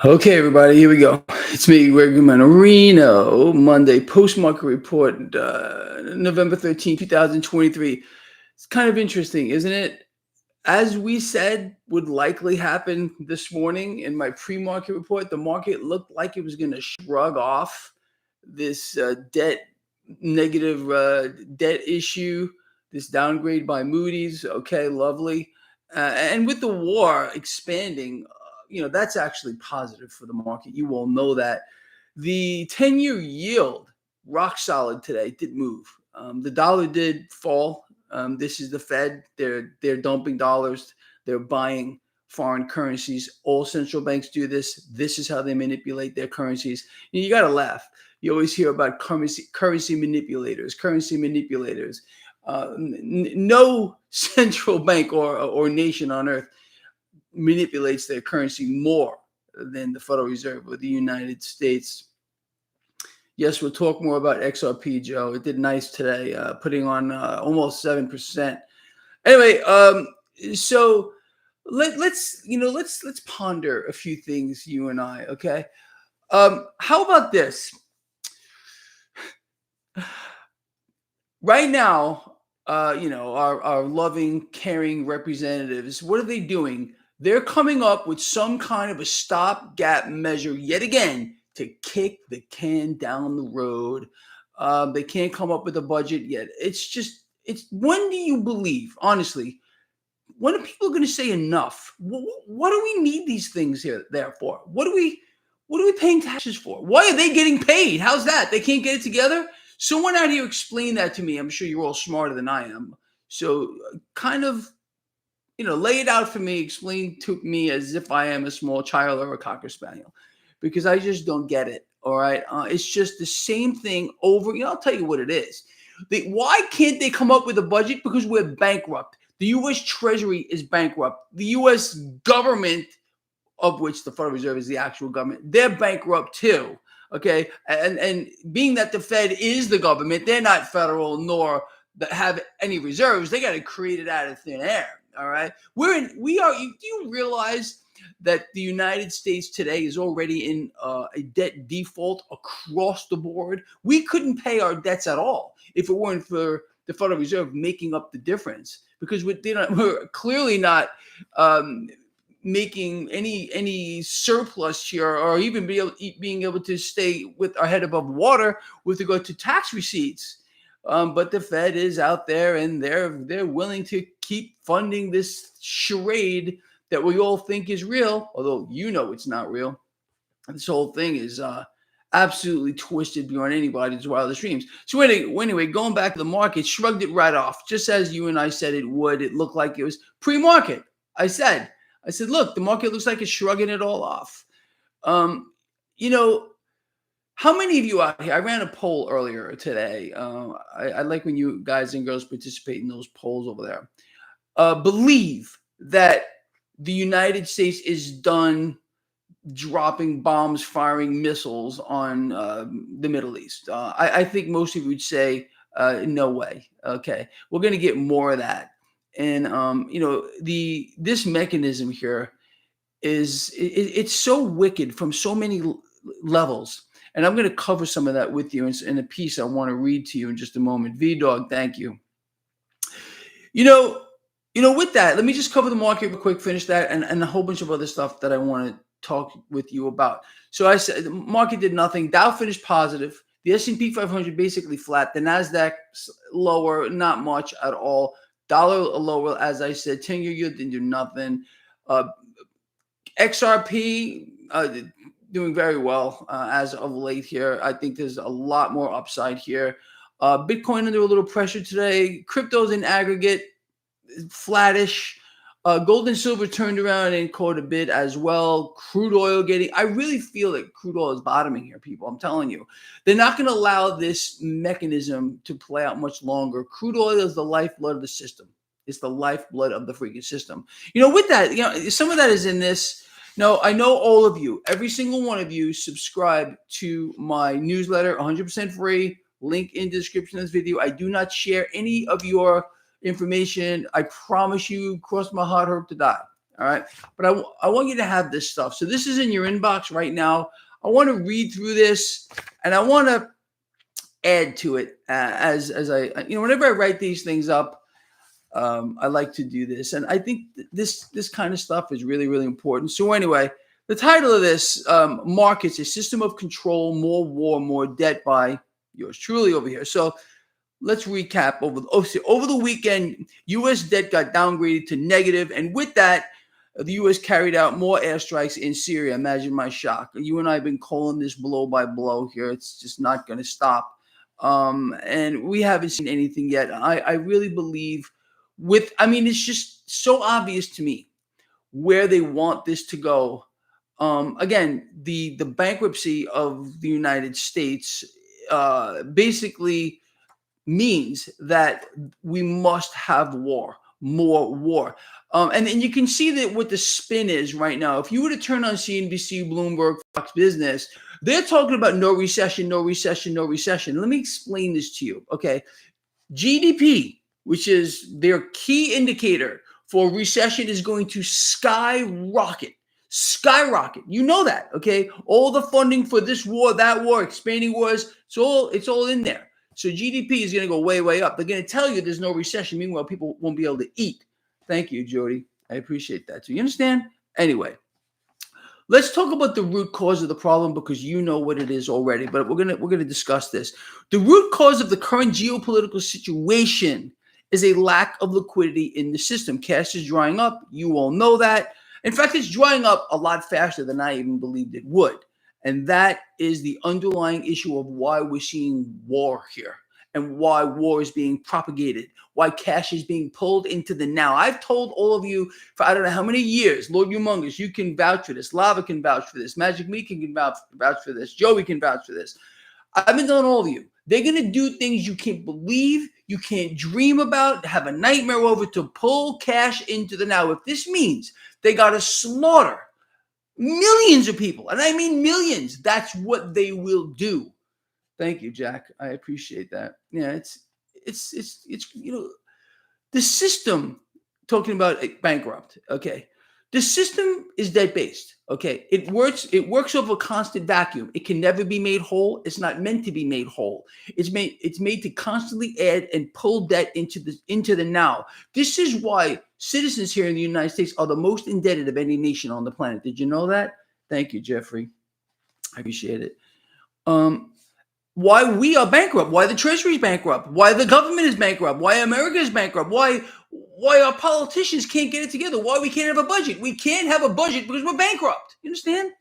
Okay, everybody, here we go. It's me, Gregory Mannarino, Monday post-market report, November 13th, 2023. It's kind of interesting, isn't it? As we said would likely happen this morning in my pre-market report, the market looked like it was going to shrug off this negative debt issue, this downgrade by Moody's. Okay, lovely. And with the war expanding, that's actually positive for the market. You all know that. The 10-year yield, rock solid today, did move. The dollar did fall. This is the Fed. They're dumping dollars. They're buying foreign currencies. All central banks do this. This is how they manipulate their currencies. You got to laugh. You always hear about currency manipulators, currency manipulators. No central bank or nation on earth manipulates their currency more than the Federal Reserve of the United States. Yes, we'll talk more about XRP, Joe. It did nice today, putting on almost 7%. Anyway, so let's ponder a few things, you and I. Okay, how about this? Right now, our loving, caring representatives, what are they doing? They're coming up with some kind of a stopgap measure yet again to kick the can down the road. They can't come up with a budget yet. When do you believe, honestly, when are people going to say enough? What do we need these things there for? What are we paying taxes for? Why are they getting paid? How's that? They can't get it together? Someone out here explain that to me. I'm sure you're all smarter than I am. So kind of, lay it out for me. Explain to me as if I am a small child or a Cocker Spaniel, because I just don't get it. All right. It's just the same thing over. I'll tell you what it is. Why can't they come up with a budget? Because we're bankrupt. The U.S. Treasury is bankrupt. The U.S. government, of which the Federal Reserve is the actual government, they're bankrupt too. Okay, and being that the Fed is the government, they're not federal nor have any reserves. They got to create it out of thin air. All right, do you realize that the United States today is already in a debt default across the board? We couldn't pay our debts at all if it weren't for the Federal Reserve making up the difference, because we're clearly not making any surplus here, or even being able to stay with our head above water with regard to tax receipts. But the Fed is out there, and they're willing to keep funding this charade that we all think is real, although it's not real. This whole thing is absolutely twisted beyond anybody's wildest dreams. So anyway, going back to the market, shrugged it right off, just as you and I said it would. It looked like it was pre-market. I said, look, the market looks like it's shrugging it all off. How many of you out here, I ran a poll earlier today. I like when you guys and girls participate in those polls over there. Believe that the United States is done dropping bombs, firing missiles on the Middle East. I think most of you would say, no way. Okay, we're going to get more of that. And this mechanism here it's so wicked from so many levels. And I'm going to cover some of that with you in a piece I want to read to you in just a moment. V-Dog, thank you. With that, let me just cover the market real quick, finish that, and a whole bunch of other stuff that I want to talk with you about. So I said the market did nothing. Dow finished positive. The S&P 500 basically flat. The NASDAQ lower, not much at all. Dollar lower, as I said. 10-year yield didn't do nothing. XRP doing very well as of late here. I think there's a lot more upside here. Bitcoin under a little pressure today. Cryptos in aggregate, flattish. Gold and silver turned around and caught a bit as well. Crude oil I really feel that crude oil is bottoming here, people. I'm telling you. They're not going to allow this mechanism to play out much longer. Crude oil is the lifeblood of the system. It's the lifeblood of the freaking system. With that, some of that is in this. No, I know all of you, every single one of you subscribe to my newsletter, 100% free, link in the description of this video. I do not share any of your information. I promise you, cross my heart, hope to die. All right. But I want you to have this stuff. So this is in your inbox right now. I want to read through this and I want to add to it as I, whenever I write these things up, I like to do this. And I think this kind of stuff is really, really important. So anyway, the title of this, Markets, a System of Control, More War, More Debt, by yours truly over here. So let's recap. Over the weekend, U.S. debt got downgraded to negative, and with that, the U.S. carried out more airstrikes in Syria. Imagine my shock. You and I have been calling this blow by blow here. It's just not going to stop. And we haven't seen anything yet. I really believe it's just so obvious to me where they want this to go. Again, the bankruptcy of the United States basically means that we must have war, more war. And you can see that what the spin is right now. If you were to turn on CNBC, Bloomberg, Fox Business, they're talking about no recession, no recession, no recession. Let me explain this to you. Okay. GDP, which is their key indicator for recession, is going to skyrocket. Skyrocket. You know that. Okay. All the funding for this war, that war, expanding wars, it's all in there. So GDP is going to go way, way up. They're going to tell you there's no recession. Meanwhile, people won't be able to eat. Thank you, Jody. I appreciate that. So you understand? Anyway, let's talk about the root cause of the problem, because you know what it is already. But we're gonna discuss this. The root cause of the current geopolitical situation is a lack of liquidity in the system. Cash is drying up. You all know that. In fact, it's drying up a lot faster than I even believed it would. And that is the underlying issue of why we're seeing war here and why war is being propagated, why cash is being pulled into the now. I've told all of you for I don't know how many years, Lord Humongous, you can vouch for this. Lava can vouch for this. Magic Me can vouch for this. Joey can vouch for this. I've been telling all of you, they're going to do things you can't believe, you can't dream about, have a nightmare over to pull cash into the now. If this means they got to slaughter millions of people, and I mean millions, that's what they will do. Thank you, Jack. I appreciate that. Yeah, it's the system, talking about bankrupt. Okay. The system is debt based. Okay. It works over a constant vacuum. It can never be made whole. It's not meant to be made whole. It's made to constantly add and pull debt into the now. This is why citizens here in the United States are the most indebted of any nation on the planet. Did you know that? Thank you, Jeffrey. I appreciate it. Why we are bankrupt, why the Treasury is bankrupt, why the government is bankrupt, why America is bankrupt, why our politicians can't get it together, why we can't have a budget. We can't have a budget because we're bankrupt. You understand?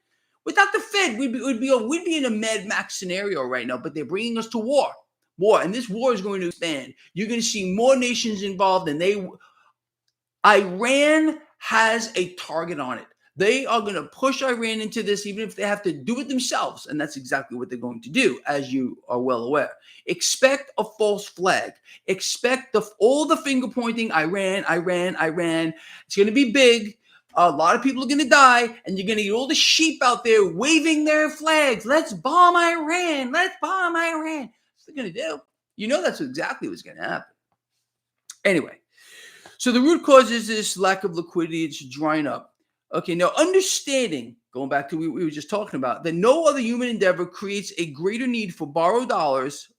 Without the Fed, we'd be in a Mad Max scenario right now, but they're bringing us to war, and this war is going to expand. You're going to see more nations involved, and Iran has a target on it. They are going to push Iran into this, even if they have to do it themselves. And that's exactly what they're going to do, as you are well aware. Expect a false flag. Expect all the finger pointing, Iran, Iran, Iran. It's going to be big. A lot of people are going to die. And you're going to get all the sheep out there waving their flags. Let's bomb Iran. Let's bomb Iran. That's what they're going to do. You know that's exactly what's going to happen. Anyway, so the root cause is this lack of liquidity. It's drying up. Okay, now understanding, going back to what we were just talking about, that no other human endeavor creates a greater need for borrowed dollars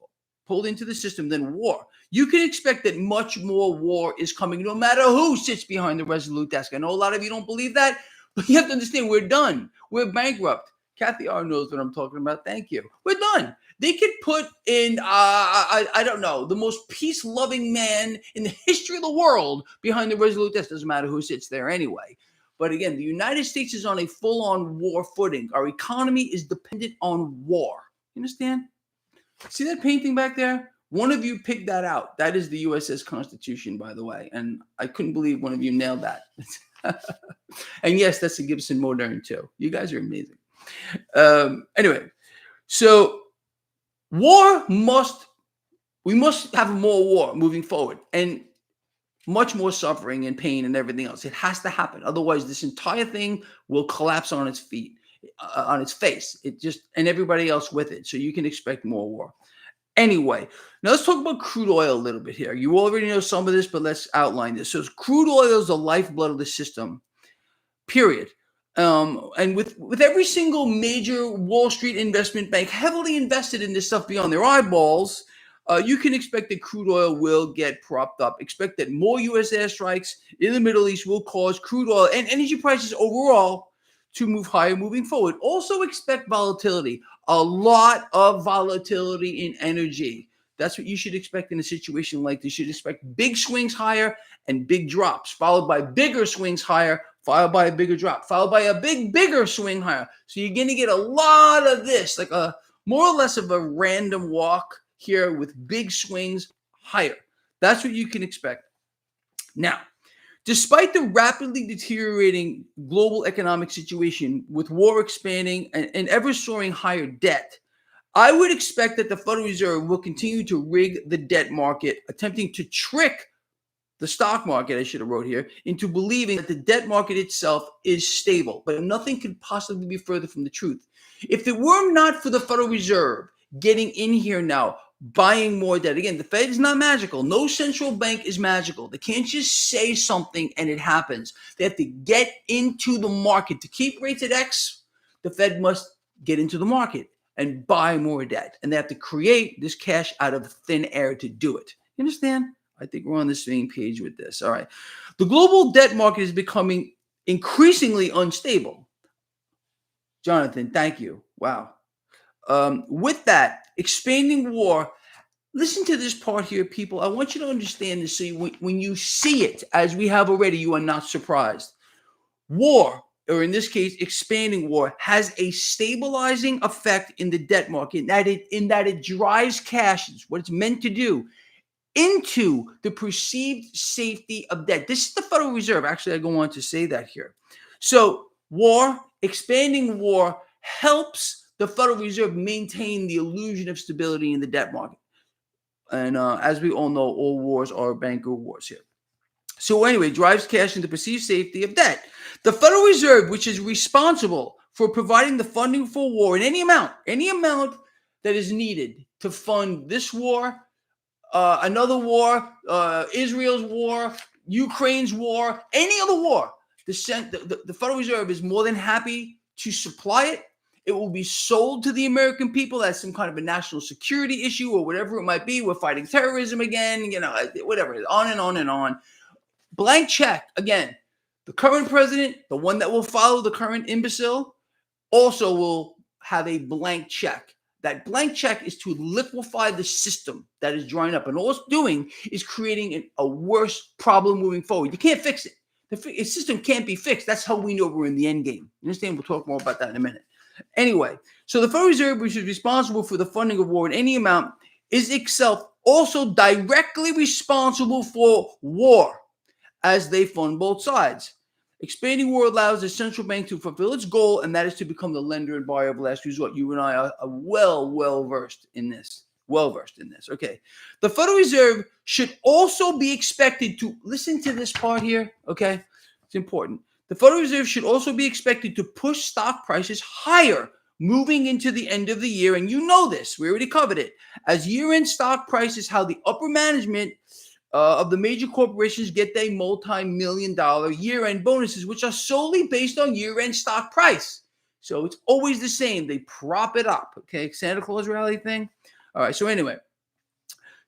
pulled into the system than war. You can expect that much more war is coming, no matter who sits behind the resolute desk. I know a lot of you don't believe that, but you have to understand we're done. We're bankrupt. Kathy R knows what I'm talking about. Thank you. We're done. They could put in, I don't know, the most peace-loving man in the history of the world behind the resolute desk. Doesn't matter who sits there anyway. But again, the United States is on a full-on war footing. Our economy is dependent on war. You understand? See that painting back there? One of you picked that out. That is the USS Constitution, by the way. And I couldn't believe one of you nailed that. And yes, that's a Gibson Modern too. You guys are amazing. Anyway, so we must have more war moving forward. And much more suffering and pain and everything else. It has to happen. Otherwise, this entire thing will collapse on its feet, on its face. And everybody else with it. So you can expect more war. Anyway, now let's talk about crude oil a little bit here. You already know some of this, but let's outline this. So crude oil is the lifeblood of the system. period. And with every single major Wall Street investment bank heavily invested in this stuff beyond their eyeballs, you can expect that crude oil will get propped up. Expect that more U.S. airstrikes in the Middle East will cause crude oil and energy prices overall to move higher moving forward. Also expect volatility, a lot of volatility in energy. That's what you should expect in a situation like this. You should expect big swings higher and big drops, followed by bigger swings higher, followed by a bigger drop, followed by a bigger swing higher. So you're going to get a lot of this, like a more or less of a random walk here with big swings higher. That's what you can expect. Now, despite the rapidly deteriorating global economic situation with war expanding and ever soaring higher debt, I would expect that the Federal Reserve will continue to rig the debt market, attempting to trick the stock market, I should have wrote here, into believing that the debt market itself is stable. But nothing could possibly be further from the truth. If it were not for the Federal Reserve getting in here now, buying more debt, again, the Fed is not magical. No central bank is magical. They can't just say something and it happens. They have to get into the market. To keep rates at X, the Fed must get into the market and buy more debt. And they have to create this cash out of thin air to do it. You understand? I think we're on the same page with this. All right. The global debt market is becoming increasingly unstable. Jonathan, thank you. Wow. With that, expanding war, listen to this part here, people. I want you to understand this so when you see it, as we have already, you are not surprised. War, or in this case, expanding war, has a stabilizing effect in the debt market in that it drives cash, it's what it's meant to do, into the perceived safety of debt. This is the Federal Reserve. Actually, I go on to say that here. So expanding war helps the Federal Reserve maintain the illusion of stability in the debt market. And as we all know, all wars are banker wars here. So anyway, drives cash into perceived safety of debt. The Federal Reserve, which is responsible for providing the funding for war in any amount that is needed to fund this war, another war, Israel's war, Ukraine's war, any other war, the Federal Reserve is more than happy to supply it. It will be sold to the American people as some kind of a national security issue or whatever it might be. We're fighting terrorism again, whatever, on and on and on. Blank check, again, the current president, the one that will follow the current imbecile, also will have a blank check. That blank check is to liquefy the system that is drying up. And all it's doing is creating a worse problem moving forward. You can't fix it. The system can't be fixed. That's how we know we're in the end game. You understand? We'll talk more about that in a minute. Anyway, so the Federal Reserve, which is responsible for the funding of war in any amount, is itself also directly responsible for war as they fund both sides. Expanding war allows the central bank to fulfill its goal, and that is to become the lender and buyer of last resort. You and I are well versed in this. Okay. The Federal Reserve should also be expected to listen to this part here. Okay. It's important. The Federal Reserve should also be expected to push stock prices higher moving into the end of the year. And you know this. We already covered it. As year-end stock prices, how the upper management of the major corporations get their multi-million-dollar year-end bonuses, which are solely based on year-end stock price. So it's always the same. They prop it up. Okay, Santa Claus rally thing. All right, so anyway,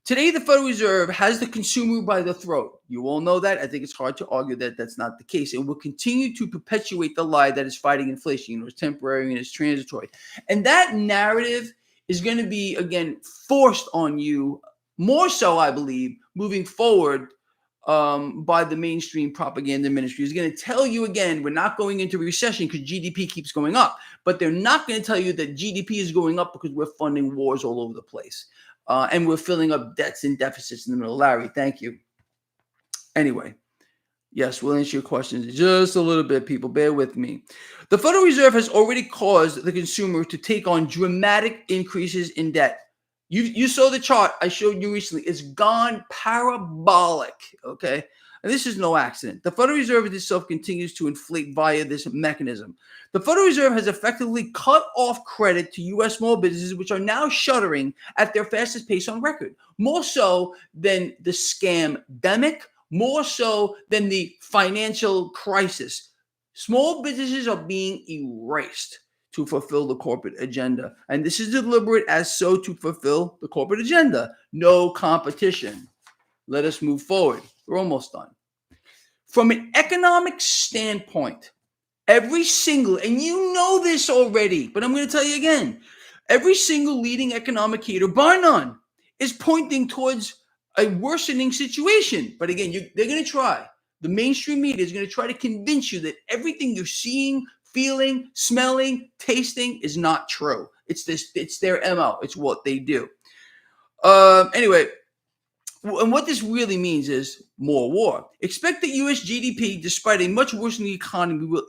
today the Federal Reserve has the consumer by the throat. You all know that. I think it's hard to argue that that's not the case. And will continue to perpetuate the lie that is fighting inflation. It's temporary and it's transitory. And that narrative is going to be, again, forced on you more so, I believe, moving forward by the mainstream propaganda ministry. Is going to tell you again, we're not going into recession because GDP keeps going up. But they're not going to tell you that GDP is going up because we're funding wars all over the place. And we're filling up debts and deficits in the middle. Larry, thank you. Anyway, yes, we'll answer your questions just a little bit, people. Bear with me. The Federal Reserve has already caused the consumer to take on dramatic increases in debt. You saw the chart I showed you recently. It's gone parabolic, okay? And this is no accident. The Federal Reserve itself continues to inflate via this mechanism. The Federal Reserve has effectively cut off credit to U.S. small businesses, which are now shuttering at their fastest pace on record, more so than the scam-demic, more so than the financial crisis. Small businesses are being erased to fulfill the corporate agenda. And this is deliberate as so to fulfill the corporate agenda. No competition. Let us move forward. We're almost done. From an economic standpoint, every single, and you know this already, but I'm going to tell you again, every single leading economic hater, bar none, is pointing towards a worsening situation. But again, they're going to try. The mainstream media is going to try to convince you that everything you're seeing, feeling, smelling, tasting is not true. It's their MO. It's what they do. Anyway, and what this really means is more war. Expect that U.S. GDP, despite a much worsening economy, will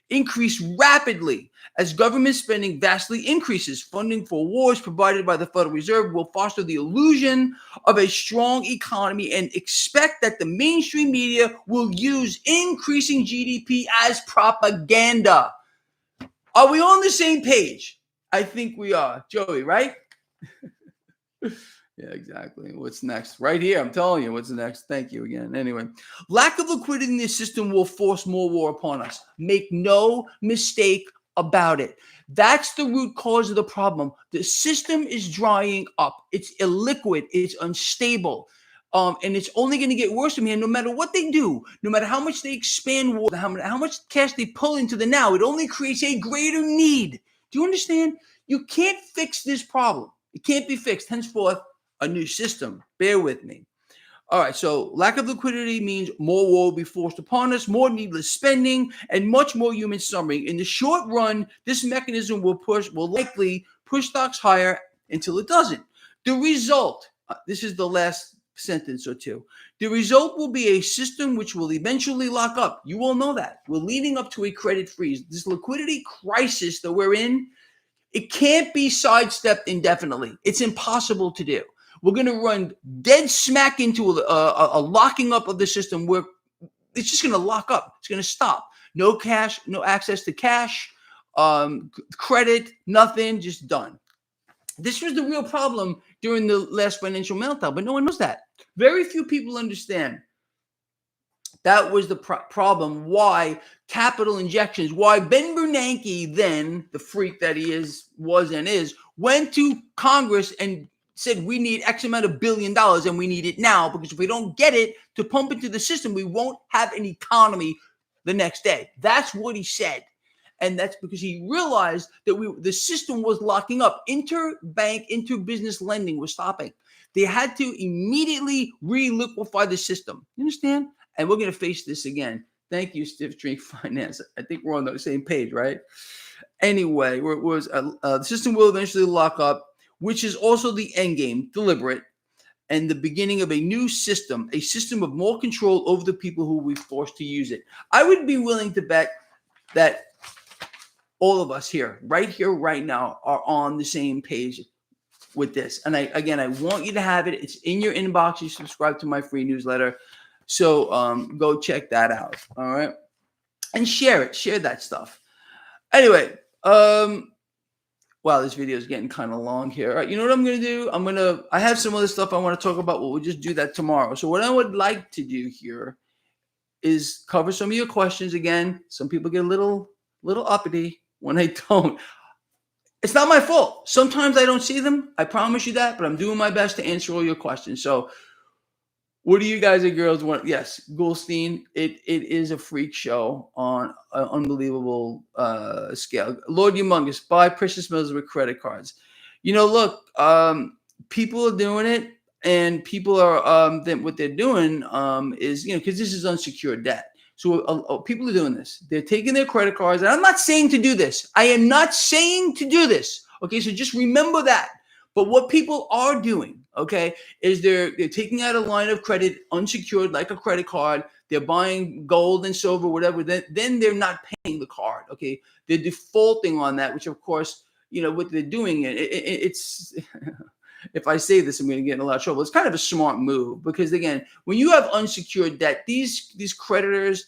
increase rapidly as government spending vastly increases. Funding for wars provided by the Federal Reserve will foster the illusion of a strong economy, and expect that the mainstream media will use increasing GDP as propaganda. Are we on the same page? I think we are. Joey, right? Yeah, exactly. What's next? Right here. I'm telling you what's next. Thank you again. Anyway, lack of liquidity in the system will force more war upon us. Make no mistake about it. That's the root cause of the problem. The system is drying up. It's illiquid. It's unstable. And it's only going to get worse from here no matter what they do, no matter how much they expand war, how much cash they pull into the now. It only creates a greater need. Do you understand? You can't fix this problem. It can't be fixed. Henceforth, a new system. Bear with me. All right, so lack of liquidity means more war will be forced upon us, more needless spending, and much more human suffering. In the short run, this mechanism will likely push stocks higher until it doesn't. The result, this is the last sentence or two. The result will be a system which will eventually lock up. You all know that. We're leading up to a credit freeze. This liquidity crisis that we're in, it can't be sidestepped indefinitely. It's impossible to do. We're going to run dead smack into a locking up of the system where it's just going to lock up. It's going to stop. No cash, no access to cash, credit, nothing, just done. This was the real problem during the last financial meltdown, but no one knows that. Very few people understand. That was the problem. Why capital injections? Why Ben Bernanke, then the freak that he was and is, went to Congress and said we need X amount of $1 billion and we need it now, because if we don't get it to pump into the system, we won't have an economy the next day. That's what he said. And that's because he realized that the system was locking up. Interbank, interbusiness lending was stopping. They had to immediately re-liquefy the system. You understand? And we're going to face this again. Thank you, Stiff Drink Finance. I think we're on the same page, right? Anyway, the system will eventually lock up, which is also the end game, deliberate, and the beginning of a new system, a system of more control over the people who will be forced to use it. I would be willing to bet that all of us here, right now, are on the same page with this. And I want you to have it. It's in your inbox. You subscribe to my free newsletter. So go check that out. All right. And share it. Share that stuff. Anyway, wow, this video is getting kind of long here. All right, you know what I'm going to do? I have some other stuff I want to talk about, but we'll just do that tomorrow. So what I would like to do here is cover some of your questions again. Some people get a little uppity when I don't. It's not my fault. Sometimes I don't see them. I promise you that, but I'm doing my best to answer all your questions. So what do you guys and girls want? Yes, Goldstein. It is a freak show on an unbelievable scale. Lord Humongous, buy precious metals with credit cards. Look, people are doing it, and people are what they're doing is because this is unsecured debt. So people are doing this. They're taking their credit cards, and I'm not saying to do this. I am not saying to do this. Okay, so just remember that. But what people are doing, okay, is they're taking out a line of credit unsecured, like a credit card. They're buying gold and silver, whatever. Then they're not paying the card. Okay, they're defaulting on that, which of course, what they're doing. It's if I say this, I'm going to get in a lot of trouble. It's kind of a smart move because again, when you have unsecured debt, these creditors,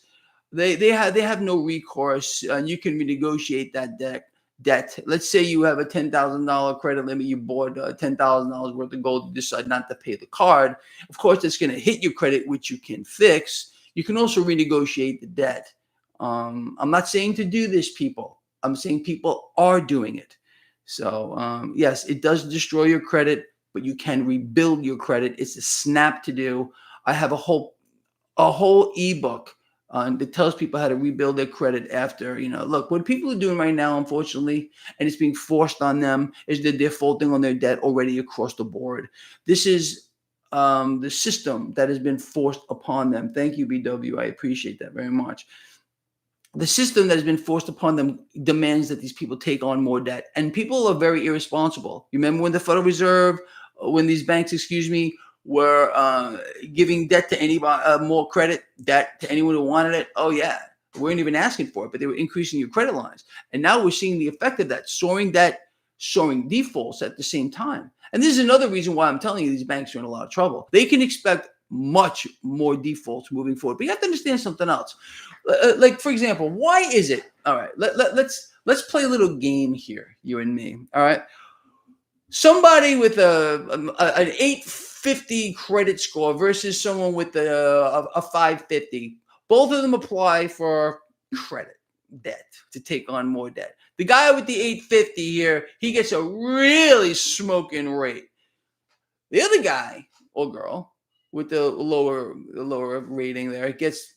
they have no recourse, and you can renegotiate that debt. Let's say you have a $10,000 credit limit. You bought $10,000 worth of gold. You decide not to pay the card. Of course, it's going to hit your credit, which you can fix. You can also renegotiate the debt. I'm not saying to do this, people. I'm saying people are doing it. So yes, it does destroy your credit, but you can rebuild your credit. It's a snap to do. I have a whole ebook that tells people how to rebuild their credit after, look, what people are doing right now, unfortunately, and it's being forced on them, is that they're defaulting on their debt already across the board. This is the system that has been forced upon them. Thank you, BW. I appreciate that very much. The system that has been forced upon them demands that these people take on more debt. And people are very irresponsible. You remember when the Federal Reserve, when these banks, were giving debt to anybody, more credit debt to anyone who wanted it? Oh, yeah. We weren't even asking for it, but they were increasing your credit lines. And now we're seeing the effect of that, soaring debt, soaring defaults at the same time. And this is another reason why I'm telling you these banks are in a lot of trouble. They can expect much more defaults moving forward. But you have to understand something else. Like, for example, why is it? All right, let's play a little game here, you and me. All right, somebody with an 850 credit score versus someone with a 550. Both of them apply for credit debt to take on more debt. The guy with the 850 here, he gets a really smoking rate. The other guy or girl with the lower rating there gets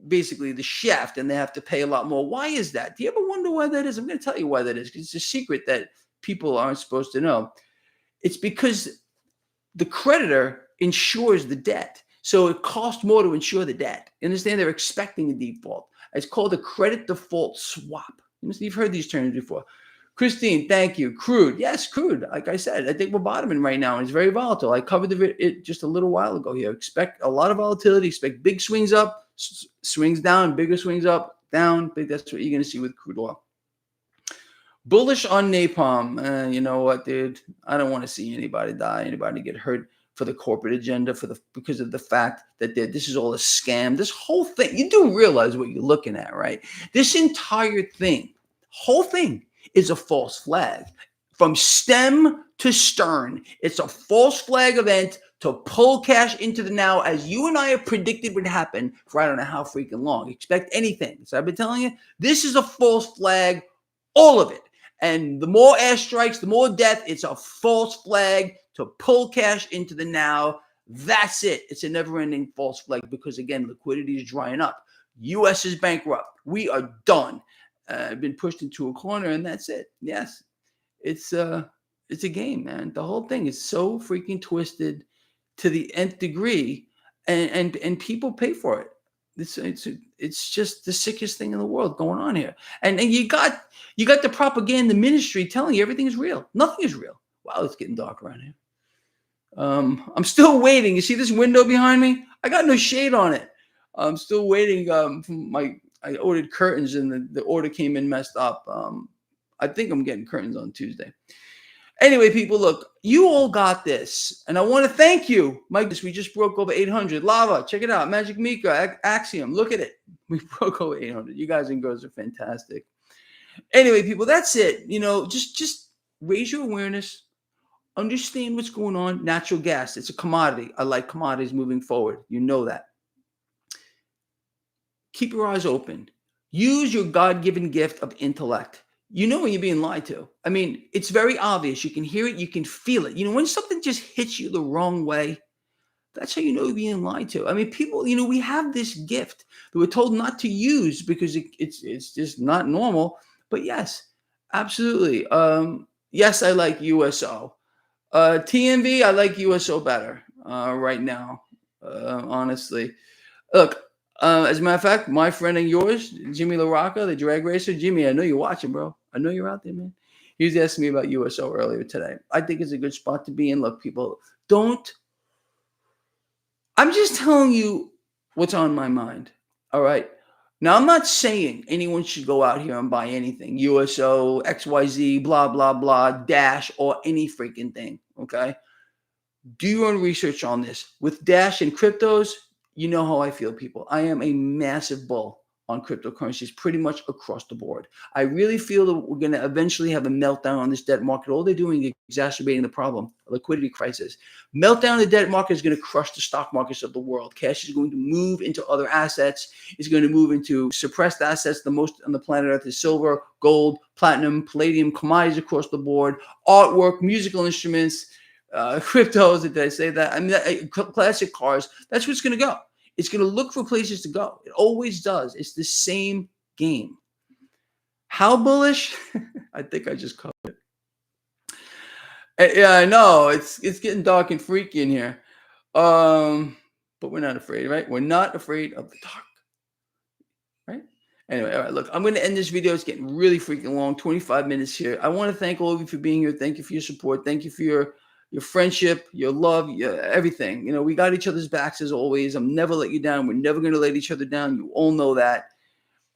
basically the shaft, and they have to pay a lot more. Why is that? Do you ever wonder why that is? I'm going to tell you why that is, because it's a secret that people aren't supposed to know. It's because the creditor insures the debt. So it costs more to insure the debt. You understand? They're expecting a default. It's called a credit default swap. You've heard these terms before. Christine, thank you. Crude. Yes, crude. Like I said, I think we're bottoming right now, and it's very volatile. I covered it just a little while ago here. Expect a lot of volatility. Expect big swings up, swings down, bigger swings up, down. That's what you're going to see with crude oil. Bullish on napalm. You know what, dude? I don't want to see anybody die, anybody get hurt for the corporate agenda, because of the fact that this is all a scam. This whole thing, you do realize what you're looking at, right? This entire whole thing is a false flag. From stem to stern, it's a false flag event to pull cash into the now, as you and I have predicted would happen for I don't know how freaking long. Expect anything. So I've been telling you, this is a false flag, all of it. And the more airstrikes, the more death. It's a false flag to pull cash into the now. That's it. It's a never-ending false flag because, again, liquidity is drying up. U.S. is bankrupt. We are done. Been pushed into a corner, and that's it. Yes, it's a game, man. The whole thing is so freaking twisted to the nth degree, and people pay for it. It's just the sickest thing in the world going on here. And you got the propaganda ministry telling you everything is real. Nothing is real. Wow, it's getting dark around here. I'm still waiting. You see this window behind me? I got no shade on it. I'm still waiting. I ordered curtains, and the order came in messed up. I think I'm getting curtains on Tuesday. Anyway, people, look, you all got this. And I want to thank you. Mike, we just broke over 800. Lava, check it out. Magic Mika, Axiom, look at it. We broke over 800. You guys and girls are fantastic. Anyway, people, that's it. Just raise your awareness. Understand what's going on. Natural gas, it's a commodity. I like commodities moving forward. You know that. Keep your eyes open. Use your God-given gift of intellect. You know when you're being lied to. I mean, it's very obvious. You can hear it. You can feel it. When something just hits you the wrong way, that's how you know you're being lied to. I mean, people, we have this gift that we're told not to use because it's just not normal. But yes, absolutely. Yes, I like USO. TMV, I like USO better right now, honestly. Look, as a matter of fact, my friend and yours, Jimmy LaRocca, the drag racer. Jimmy, I know you're watching, bro. I know you're out there, man. He was asking me about USO earlier today. I think it's a good spot to be in. Look, people, I'm just telling you what's on my mind. All right. Now, I'm not saying anyone should go out here and buy anything. USO, XYZ, blah, blah, blah, Dash, or any freaking thing. Okay. Do your own research on this. With Dash and cryptos, you know how I feel, people. I am a massive bull on cryptocurrencies pretty much across the board. I really feel that we're going to eventually have a meltdown on this debt market. All they're doing is exacerbating the problem, a liquidity crisis. Meltdown in the debt market is going to crush the stock markets of the world. Cash is going to move into other assets. It's going to move into suppressed assets. The most on the planet Earth is silver, gold, platinum, palladium, commodities across the board, artwork, musical instruments, cryptos. Did I say that? I mean, classic cars. That's what's going to go. It's going to look for places to go. It always does. It's the same game. How bullish? I think I just covered it. Yeah, I know. It's getting dark and freaky in here. But we're not afraid, right? We're not afraid of the dark, right? Anyway, all right, look, I'm going to end this video. It's getting really freaking long, 25 minutes here. I want to thank all of you for being here. Thank you for your support. Thank you for your friendship, your love, everything. You know, we got each other's backs as always. I'm never let you down. We're never going to let each other down. You all know that.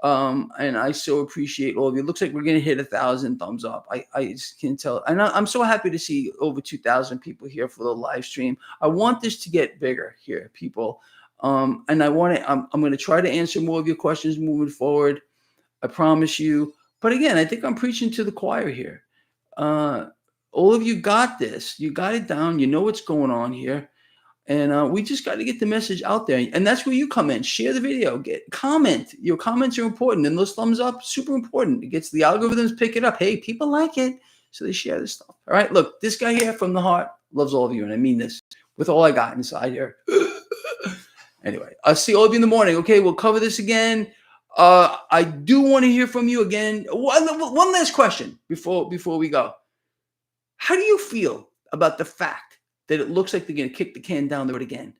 And I so appreciate all of you. It looks like we're going to hit 1,000 thumbs up. I just can tell. And I'm so happy to see over 2,000 people here for the live stream. I want this to get bigger here, people. And I'm going to try to answer more of your questions moving forward. I promise you. But again, I think I'm preaching to the choir here. All of you got this. You got it down. You know what's going on here. And we just got to get the message out there. And that's where you come in. Share the video. Comment. Your comments are important. And those thumbs up, super important. It gets the algorithms pick it up. Hey, people like it. So they share this stuff. All right. Look, this guy here from the heart loves all of you. And I mean this with all I got inside here. Anyway, I'll see all of you in the morning. Okay. We'll cover this again. I do want to hear from you again. One last question before we go. How do you feel about the fact that it looks like they're going to kick the can down the road again?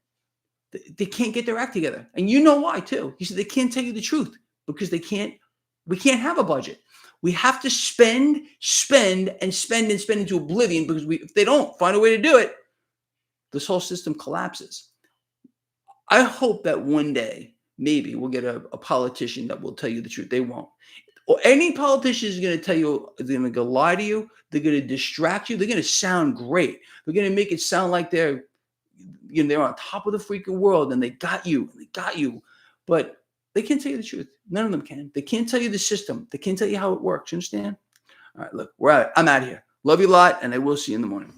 They can't get their act together. And you know why, too. He said they can't tell you the truth because we can't have a budget. We have to spend into oblivion because if they don't find a way to do it, this whole system collapses. I hope that one day, maybe we'll get a politician that will tell you the truth. They won't. Or any politician is going to tell you, they're going to lie to you. They're going to distract you. They're going to sound great. They're going to make it sound like they're on top of the freaking world and they got you. But they can't tell you the truth. None of them can. They can't tell you the system. They can't tell you how it works. You understand? All right, look, I'm out of here. Love you a lot, and I will see you in the morning.